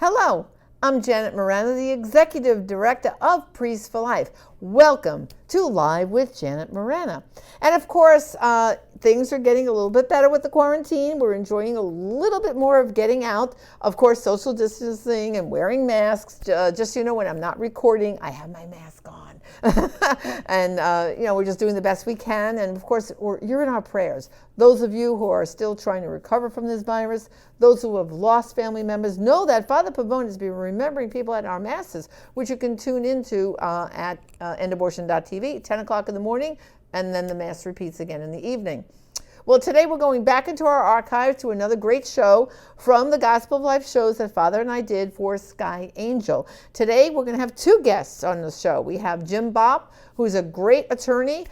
Hello, I'm Janet Morano, the Executive Director of Priests for Life. Welcome to Live with Janet Morano. And of course, things are getting a little bit better with the quarantine. We're enjoying a little bit more of getting out. Of course, social distancing and wearing masks. Just so you know, when I'm not recording, I have my mask on. And, we're just doing the best we can. And of course, you're in our prayers. Those of you who are still trying to recover from this virus, those who have lost family members, know that Father Pavone has been remembering people at our masses, which you can tune into at endabortion.tv, 10 o'clock in the morning, and then the mass repeats again in the evening. Well, today we're going back into our archive to another great show from the Gospel of Life shows that Father and I did for Sky Angel. Today we're going to have two guests on the show. We have Jim Bopp, who's a great attorney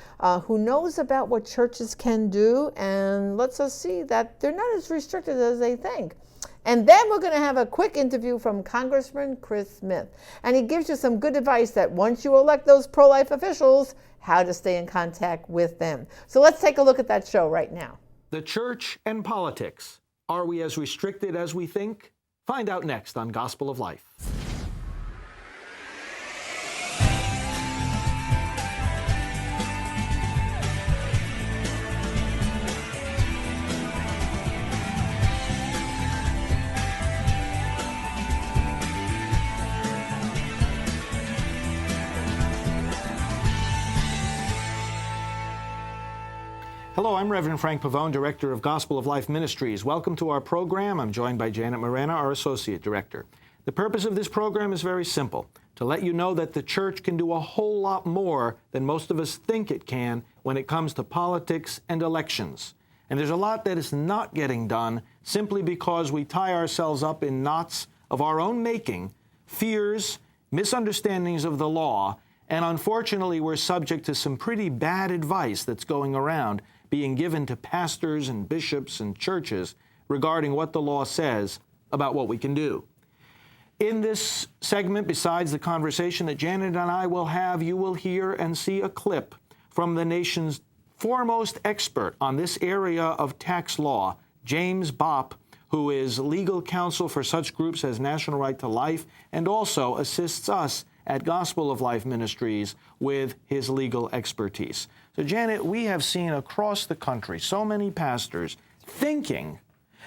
who knows about what churches can do and lets us see that they're not as restricted as they think. And then we're going to have a quick interview from Congressman Chris Smith. And he gives you some good advice that once you elect those pro-life officials, how to stay in contact with them. So let's take a look at that show right now. The church and politics. Are we as restricted as we think? Find out next on Gospel of Life. Hello, I'm Reverend Frank Pavone, Director of Gospel of Life Ministries. Welcome to our program. I'm joined by Janet Morano, our Associate Director. The purpose of this program is very simple, to let you know that the church can do a whole lot more than most of us think it can when it comes to politics and elections. And there's a lot that is not getting done simply because we tie ourselves up in knots of our own making, fears, misunderstandings of the law, and unfortunately we're subject to some pretty bad advice that's going around being given to pastors and bishops and churches regarding what the law says about what we can do. In this segment, besides the conversation that Janet and I will have, you will hear and see a clip from the nation's foremost expert on this area of tax law, James Bopp, who is legal counsel for such groups as National Right to Life and also assists us at Gospel of Life Ministries with his legal expertise. So, Janet, we have seen across the country so many pastors thinking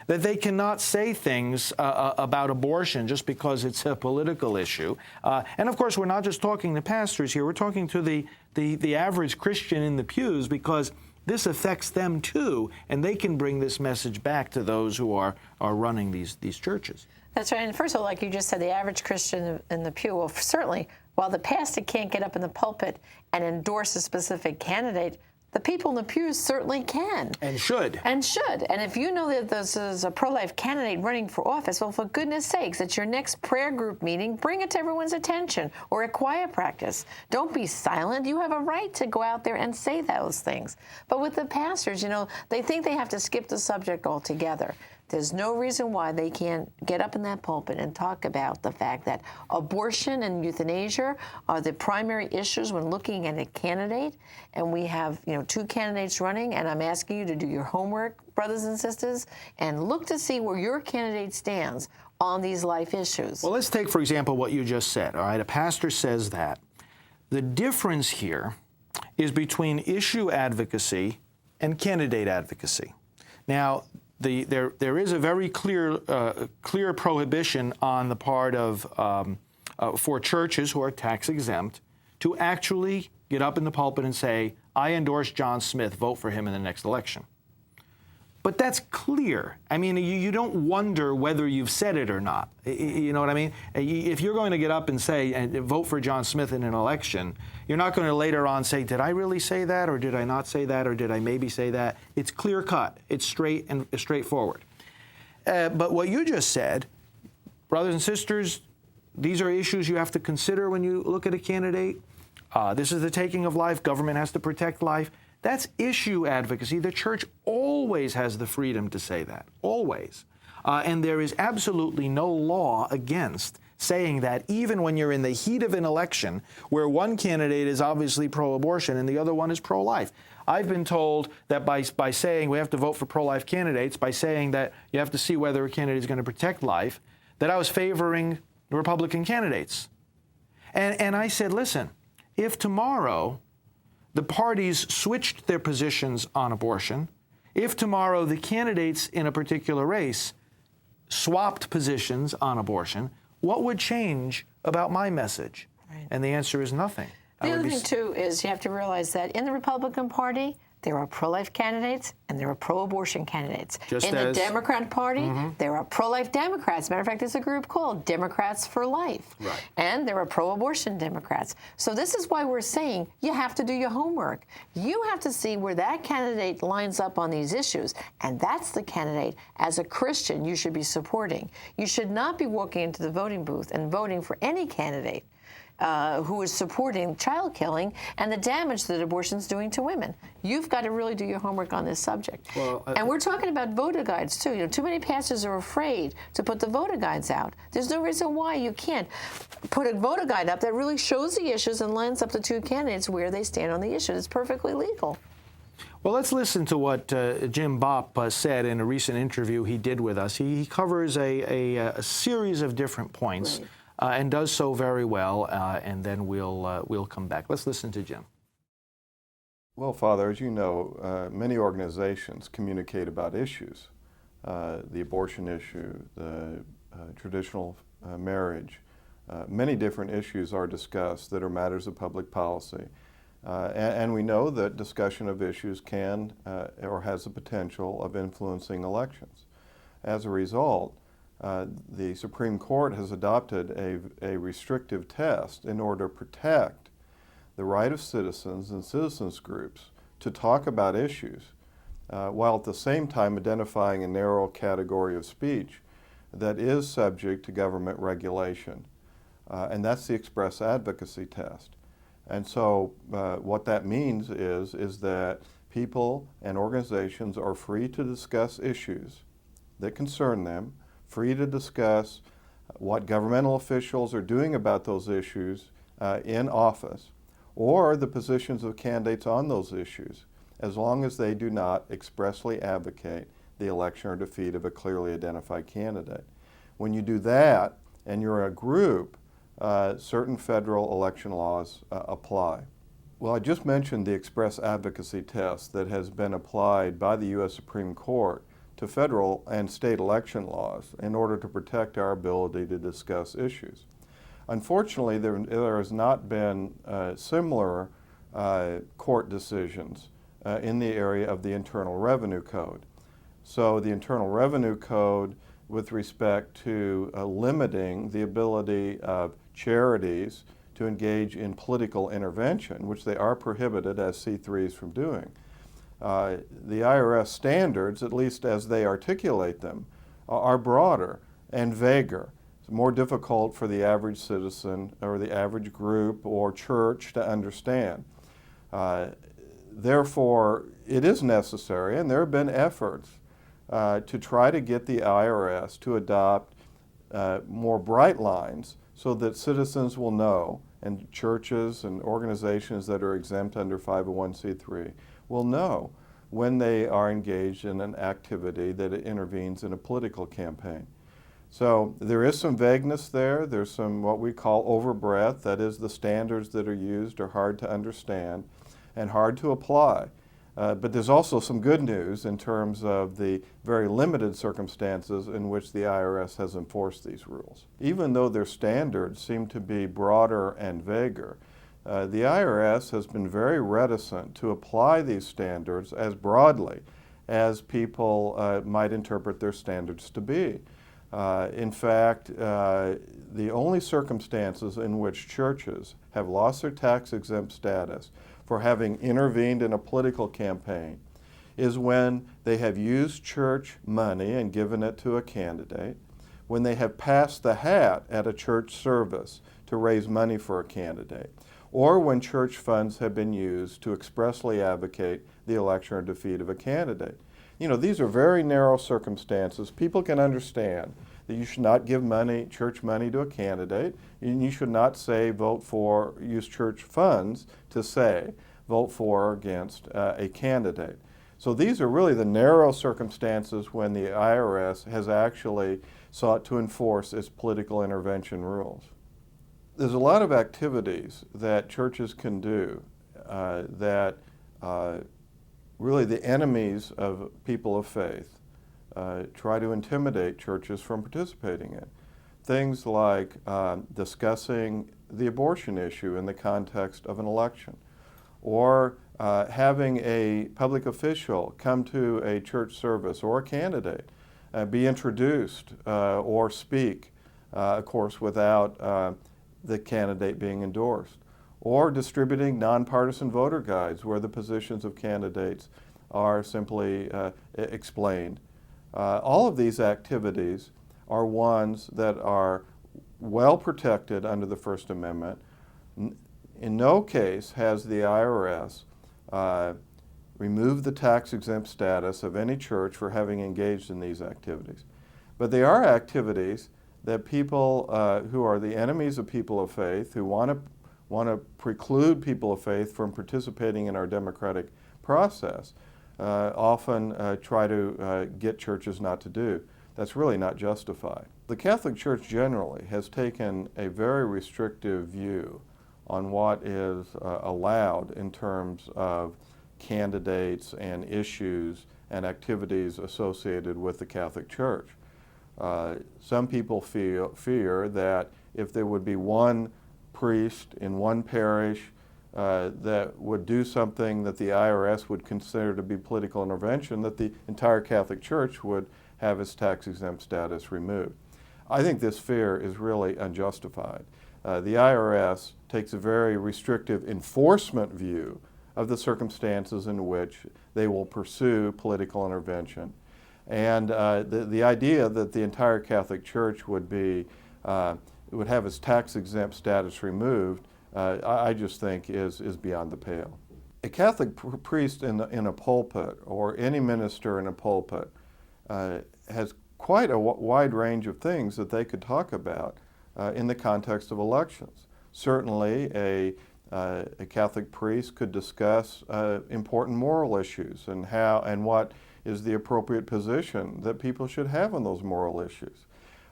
that they cannot say things about abortion just because it's a political issue. And, of course, we're not just talking to pastors here. We're talking to the average Christian in the pews because this affects them, too, and they can bring this message back to those who are running these churches. That's right. And first of all, like you just said, the average Christian in the pew, well, certainly, while the pastor can't get up in the pulpit and endorse a specific candidate, the people in the pews certainly can. And should. And should. And if you know that this is a pro-life candidate running for office, well, for goodness sakes, at your next prayer group meeting, bring it to everyone's attention, or a quiet practice. Don't be silent. You have a right to go out there and say those things. But with the pastors, they think they have to skip the subject altogether. There's no reason why they can't get up in that pulpit and talk about the fact that abortion and euthanasia are the primary issues when looking at a candidate. And we have, two candidates running, and I'm asking you to do your homework, brothers and sisters, and look to see where your candidate stands on these life issues. Well, let's take, for example, what you just said, all right? A pastor says that. The difference here is between issue advocacy and candidate advocacy. Now, there is a very clear prohibition on the part of for churches who are tax exempt to actually get up in the pulpit and say, "I endorse John Smith. Vote for him in the next election." But that's clear. I mean, you don't wonder whether you've said it or not. You know what I mean? If you're going to get up and say, and vote for John Smith in an election, you're not going to later on say, did I really say that, or did I not say that, or did I maybe say that? It's clear cut. It's straight and straightforward. But what you just said, brothers and sisters, these are issues you have to consider when you look at a candidate. This is the taking of life. Government has to protect life. That's issue advocacy. The church always has the freedom to say that, always. And there is absolutely no law against saying that, even when you're in the heat of an election where one candidate is obviously pro-abortion and the other one is pro-life. I've been told that by saying we have to vote for pro-life candidates, by saying that you have to see whether a candidate is going to protect life, that I was favoring the Republican candidates. And I said, listen, if tomorrow the parties switched their positions on abortion, if tomorrow the candidates in a particular race swapped positions on abortion, what would change about my message? Right. And the answer is nothing. The other thing, too, is you have to realize that in the Republican Party, there are pro-life candidates and there are pro-abortion candidates. The Democrat Party, there are pro-life Democrats. Matter of fact, there's a group called Democrats for Life. Right. And there are pro-abortion Democrats. So this is why we're saying you have to do your homework. You have to see where that candidate lines up on these issues. And that's the candidate, as a Christian, you should be supporting. You should not be walking into the voting booth and voting for any candidate who is supporting child killing and the damage that abortion's doing to women. You've got to really do your homework on this subject. Well, and we're talking about voter guides, too. You know, too many pastors are afraid to put the voter guides out. There's no reason why you can't put a voter guide up that really shows the issues and lines up the two candidates where they stand on the issue. It's perfectly legal. Well, let's listen to what Jim Bopp said in a recent interview he did with us. He covers a series of different points. Right. And does so very well, and then we'll come back. Let's listen to Jim. Well, Father, as you know, many organizations communicate about issues, the abortion issue, the traditional marriage. Many different issues are discussed that are matters of public policy. And we know that discussion of issues can or has the potential of influencing elections. As a result, the Supreme Court has adopted a restrictive test in order to protect the right of citizens and citizens groups to talk about issues, while at the same time identifying a narrow category of speech that is subject to government regulation. And that's the express advocacy test. And so what that means is that people and organizations are free to discuss issues that concern them, free to discuss what governmental officials are doing about those issues in office, or the positions of candidates on those issues, as long as they do not expressly advocate the election or defeat of a clearly identified candidate. When you do that, and you're a group, certain federal election laws apply. Well, I just mentioned the express advocacy test that has been applied by the U.S. Supreme Court to federal and state election laws in order to protect our ability to discuss issues. Unfortunately, there has not been similar court decisions in the area of the Internal Revenue Code. So the Internal Revenue Code, with respect to limiting the ability of charities to engage in political intervention, which they are prohibited as C3s from doing. The IRS standards, at least as they articulate them, are broader and vaguer. It's more difficult for the average citizen or the average group or church to understand. Therefore, it is necessary, and there have been efforts to try to get the IRS to adopt more bright lines so that citizens will know, and churches and organizations that are exempt under 501c3 will know when they are engaged in an activity that intervenes in a political campaign. So there is some vagueness there. There's some what we call overbreadth. That is, the standards that are used are hard to understand and hard to apply. But there's also some good news in terms of the very limited circumstances in which the IRS has enforced these rules. Even though their standards seem to be broader and vaguer, the IRS has been very reticent to apply these standards as broadly as people might interpret their standards to be. In fact, the only circumstances in which churches have lost their tax-exempt status for having intervened in a political campaign is when they have used church money and given it to a candidate, when they have passed the hat at a church service to raise money for a candidate, or when church funds have been used to expressly advocate the election or defeat of a candidate. You know, these are very narrow circumstances. People can understand that you should not give money, church money, to a candidate, and you should not say vote for, use church funds to say vote for or against a candidate. So these are really the narrow circumstances when the IRS has actually sought to enforce its political intervention rules. There's a lot of activities that churches can do that really the enemies of people of faith try to intimidate churches from participating in. Things like discussing the abortion issue in the context of an election, or having a public official come to a church service or a candidate be introduced or speak, of course, without the candidate being endorsed, or distributing nonpartisan voter guides where the positions of candidates are simply explained. All of these activities are ones that are well protected under the First Amendment. In no case has the IRS removed the tax-exempt status of any church for having engaged in these activities. But they are activities that people who are the enemies of people of faith, who want to preclude people of faith from participating in our democratic process, often try to get churches not to do. That's really not justified. The Catholic Church generally has taken a very restrictive view on what is allowed in terms of candidates and issues and activities associated with the Catholic Church. Some people fear that if there would be one priest in one parish that would do something that the IRS would consider to be political intervention, that the entire Catholic Church would have its tax-exempt status removed. I think this fear is really unjustified. The IRS takes a very restrictive enforcement view of the circumstances in which they will pursue political intervention. And the idea that the entire Catholic Church would have its tax-exempt status removed, I just think is beyond the pale. A Catholic priest in a pulpit, or any minister in a pulpit, has quite a wide range of things that they could talk about in the context of elections. Certainly, a Catholic priest could discuss important moral issues and what is the appropriate position that people should have on those moral issues.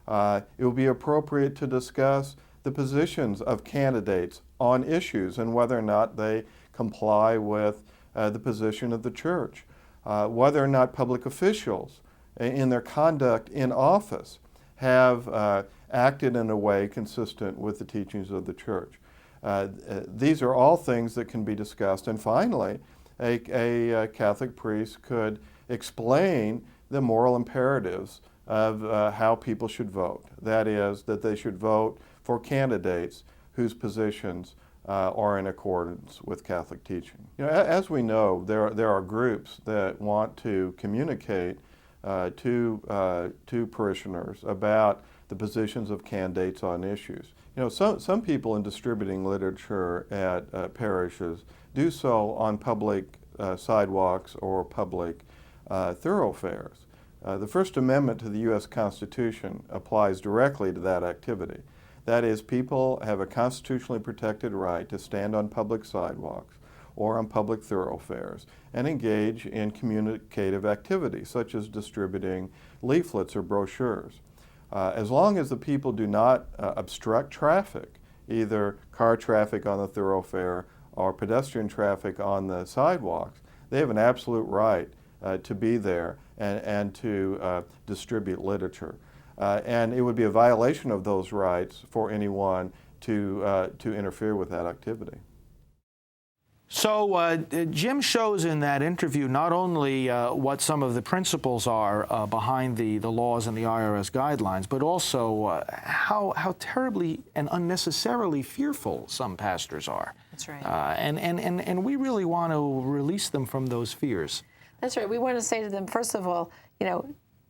It would be appropriate to discuss the positions of candidates on issues and whether or not they comply with the position of the Church, whether or not public officials in their conduct in office have acted in a way consistent with the teachings of the Church. These are all things that can be discussed. And finally, a Catholic priest could explain the moral imperatives of how people should vote. That is, that they should vote for candidates whose positions are in accordance with Catholic teaching. As we know, there are groups that want to communicate to parishioners about the positions of candidates on issues. Some people in distributing literature at parishes do so on public sidewalks or public thoroughfares. The First Amendment to the U.S. Constitution applies directly to that activity. That is, people have a constitutionally protected right to stand on public sidewalks or on public thoroughfares and engage in communicative activities such as distributing leaflets or brochures. As long as the people do not obstruct traffic, either car traffic on the thoroughfare or pedestrian traffic on the sidewalks, they have an absolute right to be there and to distribute literature. And it would be a violation of those rights for anyone to interfere with that activity. So Jim shows in that interview not only what some of the principles are behind the laws and the IRS guidelines, but also how terribly and unnecessarily fearful some pastors are. That's right. And we really want to release them from those fears. That's right. We want to say to them, first of all,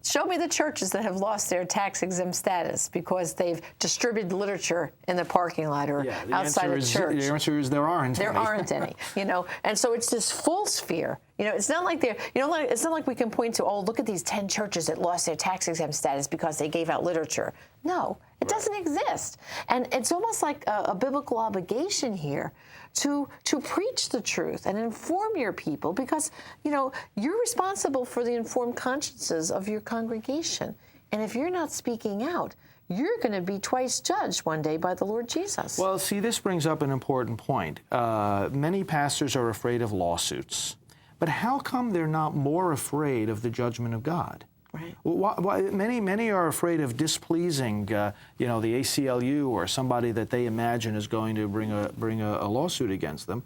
show me the churches that have lost their tax-exempt status because they've distributed literature in the parking lot or outside of church. The answer is there aren't any. There aren't any, And so it's this false fear. It's not like it's not like we can point to, look at these 10 churches that lost their tax-exempt status because they gave out literature. No, it doesn't exist. And it's almost like a biblical obligation here to preach the truth and inform your people because, you're responsible for the informed consciences of your congregation. And if you're not speaking out, you're going to be twice judged one day by the Lord Jesus. Well, see, this brings up an important point. Many pastors are afraid of lawsuits. But how come they're not more afraid of the judgment of God? Right. Many are afraid of displeasing, the ACLU or somebody that they imagine is going to bring a lawsuit against them.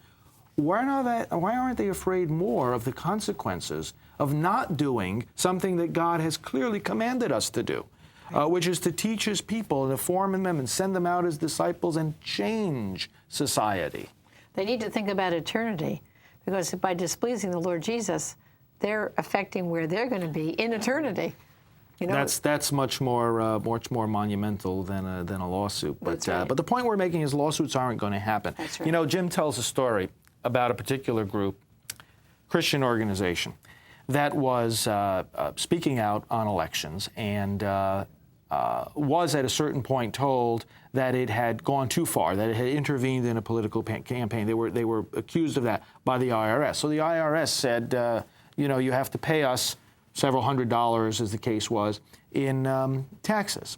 Why aren't they afraid more of the consequences of not doing something that God has clearly commanded us to do, which is to teach His people and to form them and send them out as disciples and change society? They need to think about eternity, because by displeasing the Lord Jesus, they're affecting where they're going to be in eternity. That's much more monumental than a lawsuit. But That's right. But the point we're making is lawsuits aren't going to happen. That's right. Jim tells a story about a particular group, Christian organization, that was speaking out on elections and was at a certain point told that it had gone too far, that it had intervened in a political campaign. They were accused of that by the IRS. So the IRS said, you have to pay us several $100s, as the case was, in taxes.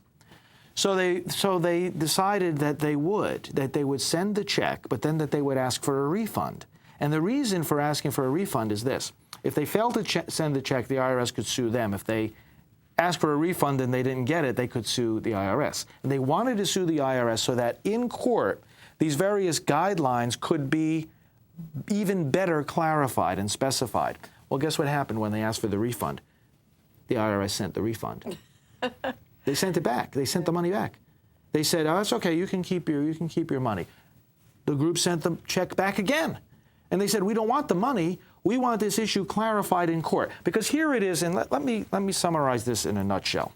So they decided that they would send the check, but then that they would ask for a refund. And the reason for asking for a refund is this: if they failed to send the check, the IRS could sue them. If they asked for a refund and they didn't get it, they could sue the IRS. And they wanted to sue the IRS so that in court, these various guidelines could be even better clarified and specified. Well, guess what happened when they asked for the refund? The IRS sent the refund. They sent it back. They sent the money back. They said, "Oh, it's okay. You can keep your money." The group sent the check back again, and they said, "We don't want the money. We want this issue clarified in court." Because here it is, and let me summarize this in a nutshell.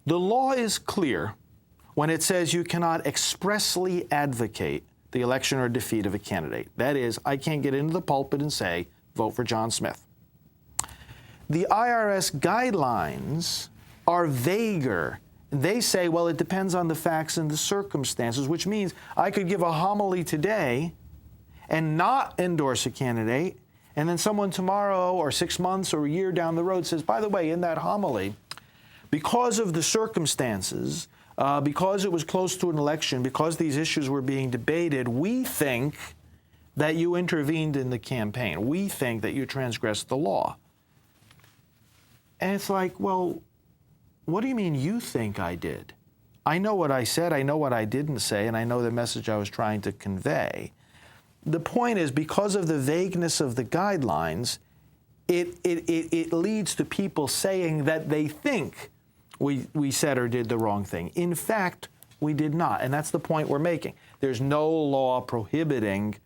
The law is clear when it says you cannot expressly advocate the election or defeat of a candidate. That is, I can't get into the pulpit and say, "Vote for John Smith." The IRS guidelines are vaguer. They say, well, it depends on the facts and the circumstances, which means I could give a homily today and not endorse a candidate, and then someone tomorrow or 6 months or a year down the road says, by the way, in that homily, because of the circumstances, because it was close to an election, because these issues were being debated, we think that you intervened in the campaign. We think that you transgressed the law. And it's like, well, what do you mean you think I did? I know what I said, I know what I didn't say, and I know the message I was trying to convey. The point is, because of the vagueness of the guidelines, it leads to people saying that they think we said or did the wrong thing. In fact, we did not, and that's the point we're making. There's no law prohibiting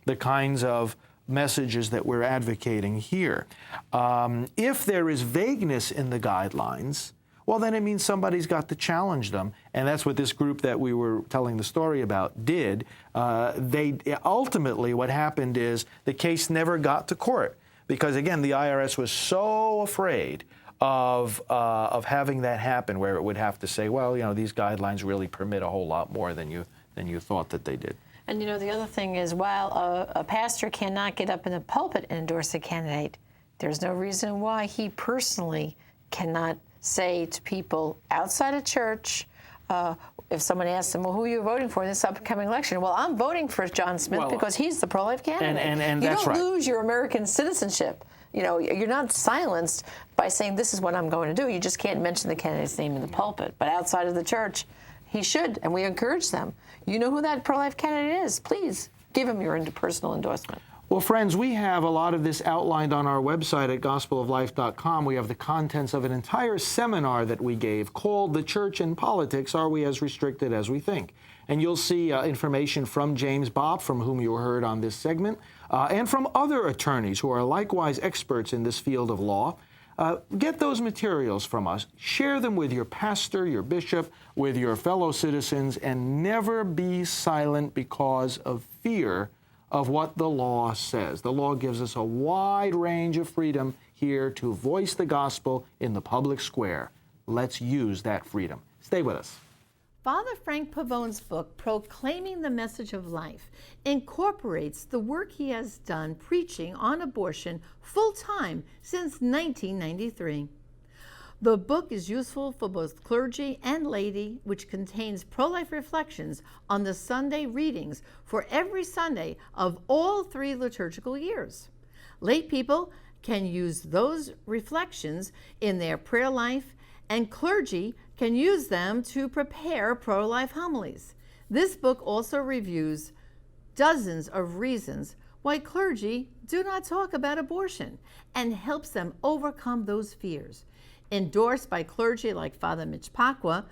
the kinds of messages that we're advocating here. If there is vagueness in the guidelines, well, then it means somebody's got to challenge them, and that's what this group that we were telling the story about did. They ultimately, what happened is the case never got to court because, again, the IRS was so afraid of having that happen, where it would have to say, well, these guidelines really permit a whole lot more than you thought that they did. And the other thing is, while a pastor cannot get up in the pulpit and endorse a candidate, there's no reason why he personally cannot say to people outside of church, if someone asks them, well, who are you voting for in this upcoming election? Well, I'm voting for John Smith because he's the pro-life candidate. And you that's don't right. lose your American citizenship. You're not silenced by saying this is what I'm going to do. You just can't mention the candidate's name in the pulpit. But outside of the church, he should, and we encourage them. You know who that pro-life candidate is. Please give him your personal endorsement. Well, friends, we have a lot of this outlined on our website at gospeloflife.com. We have the contents of an entire seminar that we gave called The Church and Politics, Are We as Restricted as We Think? And you'll see information from James Bopp, from whom you heard on this segment, and from other attorneys who are likewise experts in this field of law. Get those materials from us. Share them with your pastor, your bishop, with your fellow citizens, and never be silent because of fear of what the law says. The law gives us a wide range of freedom here to voice the gospel in the public square. Let's use that freedom. Stay with us. Father Frank Pavone's book, Proclaiming the Message of Life, incorporates the work he has done preaching on abortion full-time since 1993. The book is useful for both clergy and laity, which contains pro-life reflections on the Sunday readings for every Sunday of all 3 liturgical years. Lay people can use those reflections in their prayer life, and clergy can use them to prepare pro-life homilies. This book also reviews dozens of reasons why clergy do not talk about abortion and helps them overcome those fears. Endorsed by clergy like Father Mitch Pacwa,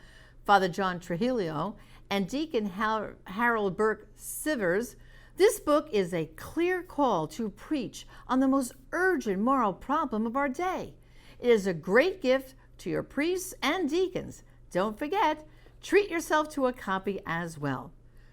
Father John Trujillo, and Deacon Harold Burke Sivers, this book is a clear call to preach on the most urgent moral problem of our day. It is a great gift to your priests and deacons. Don't forget, treat yourself to a copy as well.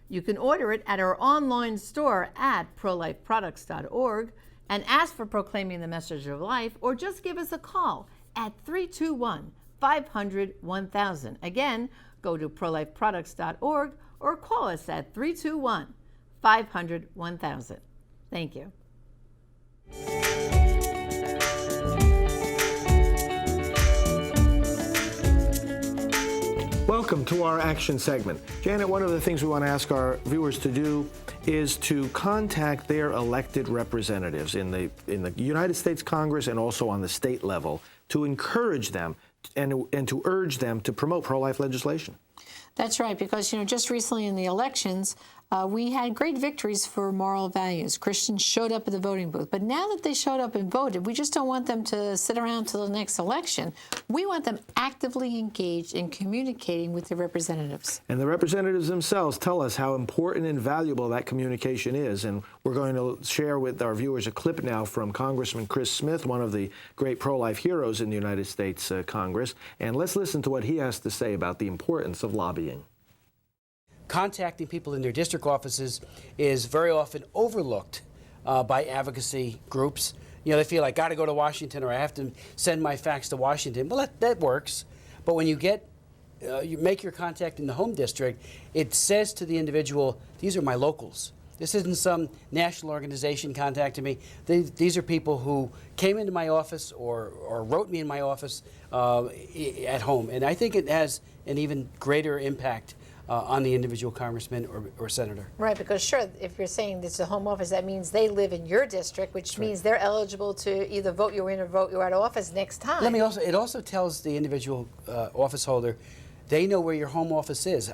You can order it at our online store at prolifeproducts.org and ask for Proclaiming the Message of Life, or just give us a call at 321-500-1000. Again, go to prolifeproducts.org or call us at 321-500-1000. Thank you. Welcome to our action segment. Janet, one of the things we want to ask our viewers to do is to contact their elected representatives in the United States Congress and also on the state level to encourage them and to urge them to promote pro-life legislation. That's right, because, just recently in the elections, we had great victories for moral values. Christians showed up at the voting booth. But now that they showed up and voted, we just don't want them to sit around till the next election. We want them actively engaged in communicating with their representatives. And the representatives themselves tell us how important and valuable that communication is. And we're going to share with our viewers a clip now from Congressman Chris Smith, one of the great pro-life heroes in the United States Congress. And let's listen to what he has to say about the importance of lobbying. Contacting people in their district offices is very often overlooked by advocacy groups. They feel like, got to go to Washington, or I have to send my fax to Washington. Well, that works. But when you make your contact in the home district, it says to the individual, these are my locals. This isn't some national organization contacting me. These are people who came into my office or wrote me in my office at home. And I think it has an even greater impact on the individual congressman or senator. Right, because sure, if you're saying this is a home office, that means they live in your district, which means they're eligible to either vote you in or vote you out of office next time. It also tells the individual office holder, they know where your home office is.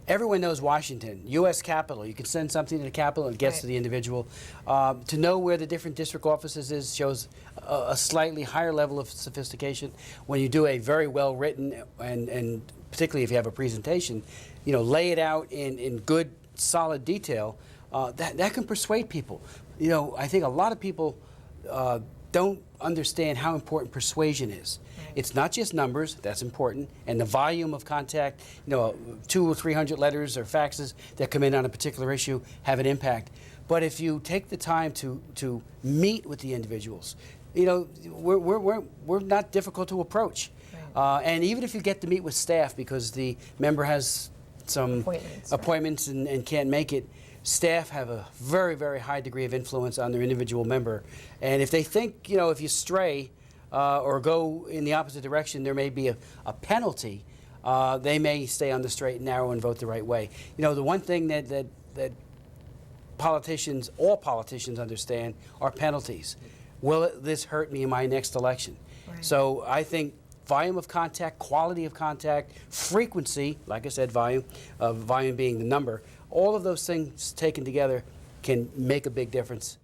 Everyone knows Washington, U.S. Capitol. You can send something to the Capitol and it gets to the individual. To know where the different district offices is shows a slightly higher level of sophistication. When you do a very well-written and particularly if you have a presentation, lay it out in good, solid detail, that can persuade people. I think a lot of people don't understand how important persuasion is. It's not just numbers, that's important, and the volume of contact, 200 or 300 letters or faxes that come in on a particular issue have an impact. But if you take the time to meet with the individuals, we're not difficult to approach. And even if you get to meet with staff because the member has some appointments and can't make it, staff have a very, very high degree of influence on their individual member. And if they think, if you stray or go in the opposite direction, there may be a penalty, they may stay on the straight and narrow and vote the right way. The one thing that all politicians understand are penalties. Will this hurt me in my next election? Right. So I think volume of contact, quality of contact, frequency, like I said, volume being the number, all of those things taken together can make a big difference.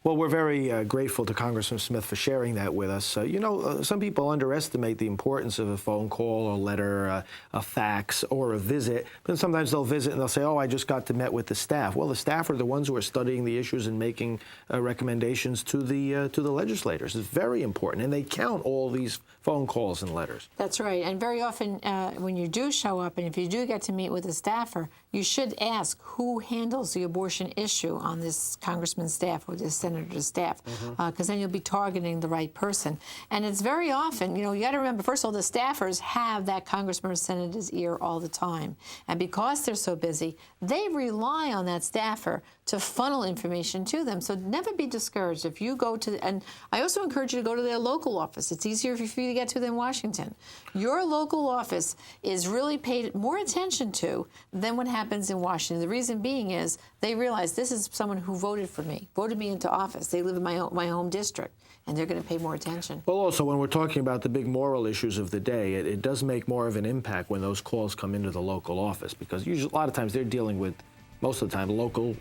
Well, we're very grateful to Congressman Smith for sharing that with us. Some people underestimate the importance of a phone call or letter, a fax, or a visit. But sometimes they'll visit and they'll say, oh, I just got to meet with the staff. Well, the staff are the ones who are studying the issues and making recommendations to the legislators. It's very important, and they count all these phone calls and letters. That's right. And very often when you do show up and if you do get to meet with a staffer, you should ask who handles the abortion issue on this congressman's staff or this senator's staff, because then you'll be targeting the right person. And it's very often, you got to remember, first of all, the staffers have that congressman or senator's ear all the time. And because they're so busy, they rely on that staffer to funnel information to them. So never be discouraged if you go to, and I also encourage you to go to their local office. It's easier for you to get to than Washington. Your local office is really paid more attention to than what happens in Washington. The reason being is they realize this is someone who voted me into office. They live in my home district, and they're going to pay more attention. Well, also, when we're talking about the big moral issues of the day, it does make more of an impact when those calls come into the local office, because usually, a lot of times they're dealing with, most of the time, local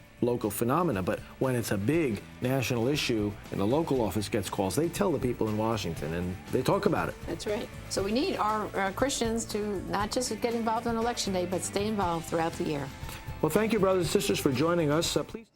phenomena. But when it's a big national issue and the local office gets calls, they tell the people in Washington and they talk about it. That's right. So we need our Christians to not just get involved on Election Day, but stay involved throughout the year. Well, thank you, brothers and sisters, for joining us. Please.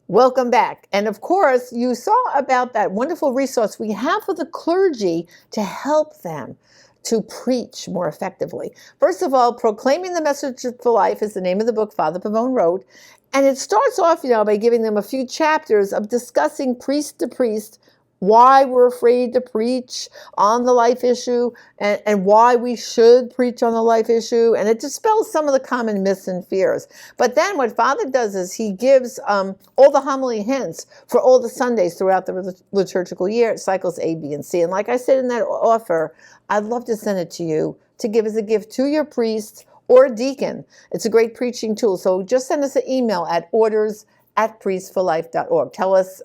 Welcome back. And of course, you saw about that wonderful resource we have for the clergy to help them to preach more effectively. First of all, Proclaiming the Message for Life is the name of the book Father Pavone wrote. And it starts off, by giving them a few chapters of discussing priest to priest why we're afraid to preach on the life issue and why we should preach on the life issue. And it dispels some of the common myths and fears. But then what Father does is he gives all the homily hints for all the Sundays throughout the liturgical year, cycles A, B, and C. And like I said in that offer, I'd love to send it to you to give as a gift to your priest or deacon. It's a great preaching tool. So just send us an email at orders@priestforlife.org. Tell us,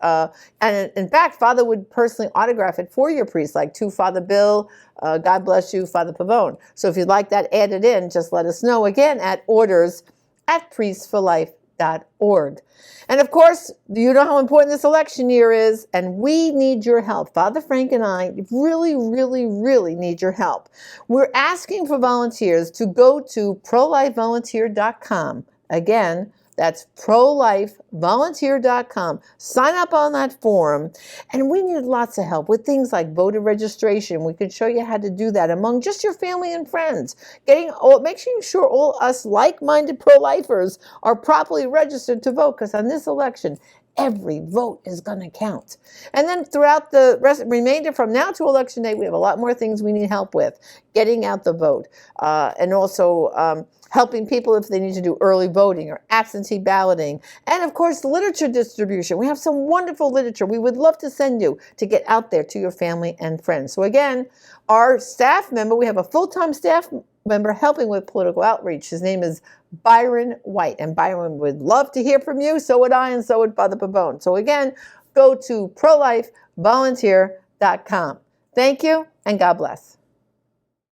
and in fact, Father would personally autograph it for your priest, like to Father Bill, God bless you, Father Pavone. So if you'd like that added in, just let us know again at orders@priestforlife.org. And of course, you know how important this election year is, and we need your help. Father Frank and I really, really, really need your help. We're asking for volunteers to go to prolifevolunteer.com. Again, that's prolifevolunteer.com. Sign up on that forum. And we need lots of help with things like voter registration. We could show you how to do that among just your family and friends. Making sure all us like-minded pro-lifers are properly registered to vote, because on this election, every vote is going to count. And then throughout the remainder from now to Election Day, we have a lot more things we need help with. Getting out the vote, and also helping people if they need to do early voting or absentee balloting. And of course, literature distribution. We have some wonderful literature we would love to send you to get out there to your family and friends. So again, our staff member, we have a full-time staff member helping with political outreach. His name is Byron White. And Byron would love to hear from you. So would I, and so would Father Pavone. So again, go to prolifevolunteer.com. Thank you, and God bless.